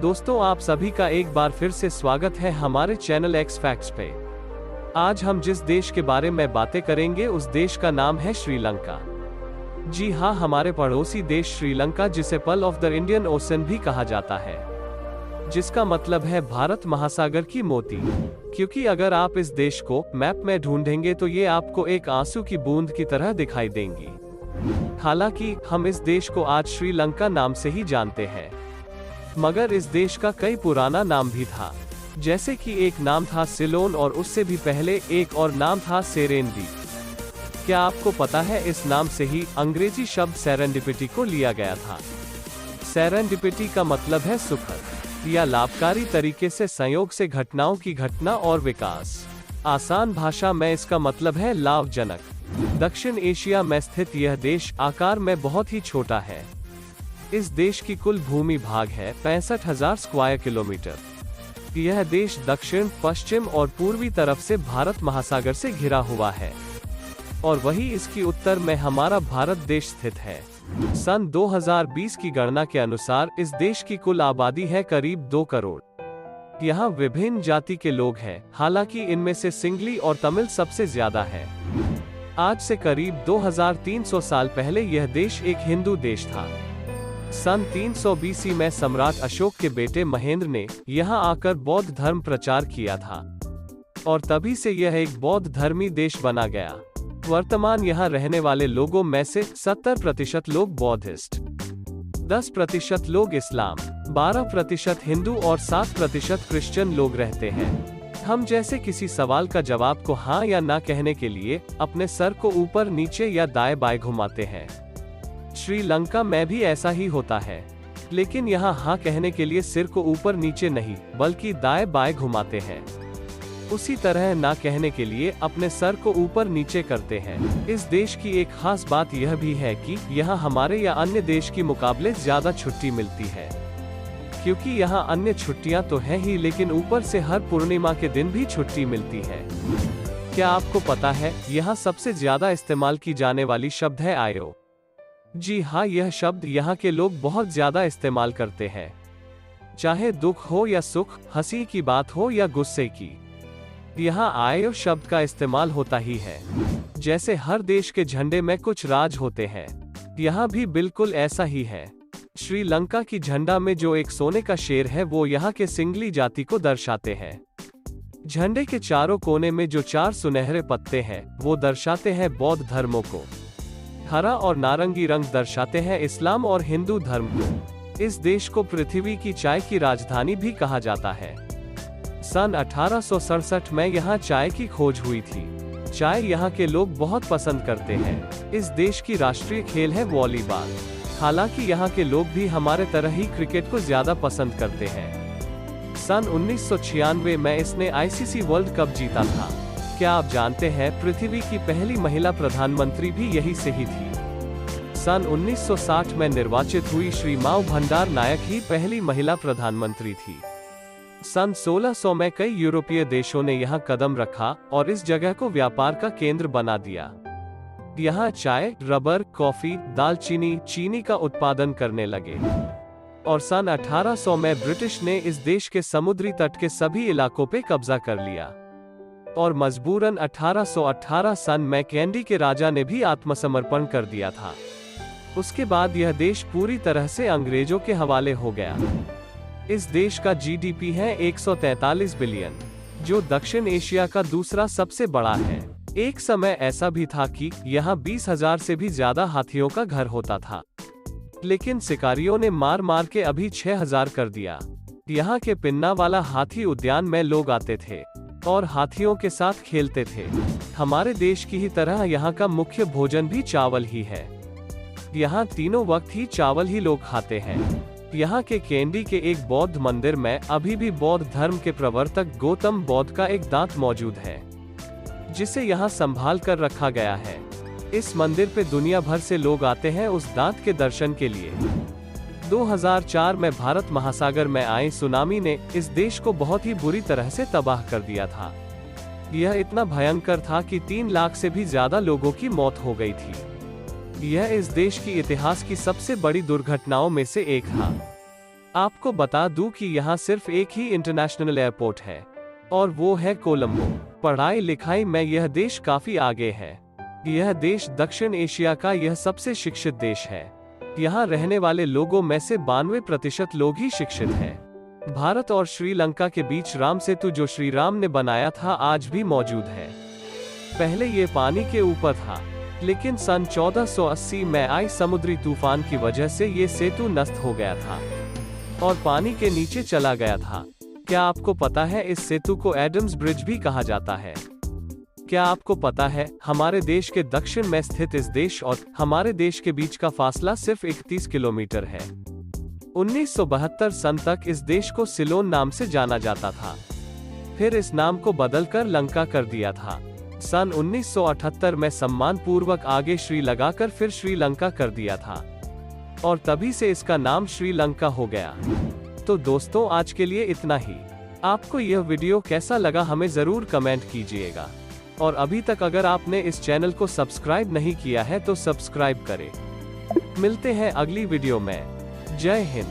दोस्तों, आप सभी का एक बार फिर से स्वागत है हमारे चैनल एक्स फैक्ट्स पे। आज हम जिस देश के बारे में बातें करेंगे उस देश का नाम है श्रीलंका। जी हाँ, हमारे पड़ोसी देश श्रीलंका, जिसे pearl of the Indian ocean भी कहा जाता है, जिसका मतलब है भारत महासागर की मोती। क्योंकि अगर आप इस देश को मैप में ढूंढेंगे तो ये आपको एक आंसू की बूंद की तरह दिखाई देंगी। हालांकि हम इस देश को आज श्रीलंका नाम से ही जानते हैं, मगर इस देश का कई पुराना नाम भी था। जैसे कि एक नाम था सिलोन और उससे भी पहले एक और नाम था सेरेनद्वीप। क्या आपको पता है इस नाम से ही अंग्रेजी शब्द सेरेंडिपिटी को लिया गया था। सेरेंडिपिटी का मतलब है सुखद या लाभकारी तरीके से संयोग से घटनाओं की घटना और विकास। आसान भाषा में इसका मतलब है लाभजनक। दक्षिण एशिया में स्थित यह देश आकार में बहुत ही छोटा है। इस देश की कुल भूमि भाग है 65,000 स्क्वायर किलोमीटर। यह देश दक्षिण, पश्चिम और पूर्वी तरफ से भारत महासागर से घिरा हुआ है और वही इसकी उत्तर में हमारा भारत देश स्थित है। सन 2020 की गणना के अनुसार इस देश की कुल आबादी है करीब 2 करोड़। यहाँ विभिन्न जाति के लोग हैं, हालांकि इनमें से सिंगली और तमिल सबसे ज्यादा है। आज से करीब 2300 साल पहले यह देश एक हिंदू देश था। सन 300 BC में सम्राट अशोक के बेटे महेंद्र ने यहाँ आकर बौद्ध धर्म प्रचार किया था और तभी से यह एक बौद्ध धर्मी देश बना गया। वर्तमान यहाँ रहने वाले लोगों में से 70% लोग बौद्धिस्ट, 10% लोग इस्लाम, 12% हिंदू और 7% क्रिश्चियन लोग रहते हैं। हम जैसे किसी सवाल का जवाब को हाँ या ना कहने के लिए अपने सर को ऊपर नीचे या दाएं बाएं घुमाते हैं। श्रीलंका में भी ऐसा ही होता है, लेकिन यहाँ हाँ कहने के लिए सिर को ऊपर नीचे नहीं बल्कि दाएं बाएं घुमाते हैं। उसी तरह ना कहने के लिए अपने सर को ऊपर नीचे करते हैं। इस देश की एक खास बात यह भी है कि यहाँ हमारे या अन्य देश की मुकाबले ज्यादा छुट्टी मिलती है। क्योंकि यहाँ अन्य छुट्टियाँ तो हैं ही, लेकिन ऊपर से हर पूर्णिमा के दिन भी छुट्टी मिलती है। क्या आपको पता है यहाँ सबसे ज्यादा इस्तेमाल की जाने वाली शब्द है आयो। जी हाँ, यह शब्द यहाँ के लोग बहुत ज्यादा इस्तेमाल करते हैं। चाहे दुख हो या सुख, हंसी की बात हो या गुस्से की, यहाँ आयो शब्द का इस्तेमाल होता ही है। जैसे हर देश के झंडे में कुछ राज होते हैं, यहाँ भी बिल्कुल ऐसा ही है। श्रीलंका की झंडा में जो एक सोने का शेर है वो यहाँ के सिंगली जाति को दर्शाते हैं। झंडे के चारों कोने में जो 4 सुनहरे पत्ते हैं वो दर्शाते हैं बौद्ध धर्मों को। हरा और नारंगी रंग दर्शाते हैं इस्लाम और हिंदू धर्म को। इस देश को पृथ्वी की चाय की राजधानी भी कहा जाता है। सन 1867 में यहाँ चाय की खोज हुई थी। चाय यहाँ के लोग बहुत पसंद करते हैं। इस देश की राष्ट्रीय खेल है वॉलीबॉल। हालांकि यहाँ के लोग भी हमारे तरह ही क्रिकेट को ज्यादा पसंद करते हैं। सन 1996 में इसने ICC वर्ल्ड कप जीता था। क्या आप जानते हैं पृथ्वी की पहली महिला प्रधानमंत्री भी यही से ही थी। सन 1960 में निर्वाचित हुई श्री माव भंडार नायक ही पहली महिला प्रधानमंत्री थी। सन 1600 में कई यूरोपीय देशों ने यहाँ कदम रखा और इस जगह को व्यापार का केंद्र बना दिया। यहाँ चाय, रबर, कॉफी, दालचीनी, चीनी का उत्पादन करने लगे और सन 1800 में ब्रिटिश ने इस देश के समुद्री तट के सभी इलाकों पे कब्जा कर लिया और मजबूरन 1818 सन में कैंडी के राजा ने भी आत्मसमर्पण कर दिया था। उसके बाद यह देश पूरी तरह से अंग्रेजों के हवाले हो गया। इस देश का GDP है 143 बिलियन, जो दक्षिण एशिया का दूसरा सबसे बड़ा है। एक समय ऐसा भी था कि यहाँ 20,000 से भी ज्यादा हाथियों का घर होता था, लेकिन शिकारियों ने मार मार के अभी 6,000 कर दिया। यहाँ के पिन्ना वाला हाथी उद्यान में लोग आते थे और हाथियों के साथ खेलते थे। हमारे देश की ही तरह यहाँ का मुख्य भोजन भी चावल ही है। यहाँ तीनों वक्त ही चावल ही लोग खाते हैं। यहाँ के कैंडी के एक बौद्ध मंदिर में अभी भी बौद्ध धर्म के प्रवर्तक गौतम बुद्ध का एक दांत मौजूद है, जिसे यहाँ संभाल कर रखा गया है। इस मंदिर पे दुनिया भर से लोग आते हैं उस दांत के दर्शन के लिए। 2004 में भारत महासागर में आई सुनामी ने इस देश को बहुत ही बुरी तरह से तबाह कर दिया था। यह इतना भयंकर था कि 3 लाख से भी ज्यादा लोगों की मौत हो गई थी। यह इस देश की इतिहास की सबसे बड़ी दुर्घटनाओं में से एक था। आपको बता दूं कि यहाँ सिर्फ एक ही इंटरनेशनल एयरपोर्ट है और वो है कोलंबो। पढ़ाई लिखाई में यह देश काफी आगे है। यह देश दक्षिण एशिया का यह सबसे शिक्षित देश है। यहाँ रहने वाले लोगों में से 92% लोग ही शिक्षित हैं। भारत और श्रीलंका के बीच राम सेतु जो श्री राम ने बनाया था आज भी मौजूद है। पहले ये पानी के ऊपर था, लेकिन सन 1480 में आई समुद्री तूफान की वजह से ये सेतु नष्ट हो गया था और पानी के नीचे चला गया था। क्या आपको पता है इस सेतु को एडम्स ब्रिज भी कहा जाता है? क्या आपको पता है हमारे देश के दक्षिण में स्थित इस देश और हमारे देश के बीच का फासला सिर्फ 31 किलोमीटर है। 1972 सन तक इस देश को सिलोन नाम से जाना जाता था, फिर इस नाम को बदलकर लंका कर दिया था। सन 1978 में सम्मान पूर्वक आगे श्री लगाकर फिर श्रीलंका कर दिया था और तभी से इसका नाम श्रीलंका हो गया। तो दोस्तों आज के लिए इतना ही। आपको यह वीडियो कैसा लगा हमें जरूर कमेंट कीजिएगा और अभी तक अगर आपने इस चैनल को सब्सक्राइब नहीं किया है तो सब्सक्राइब करें। मिलते हैं अगली वीडियो में। जय हिंद।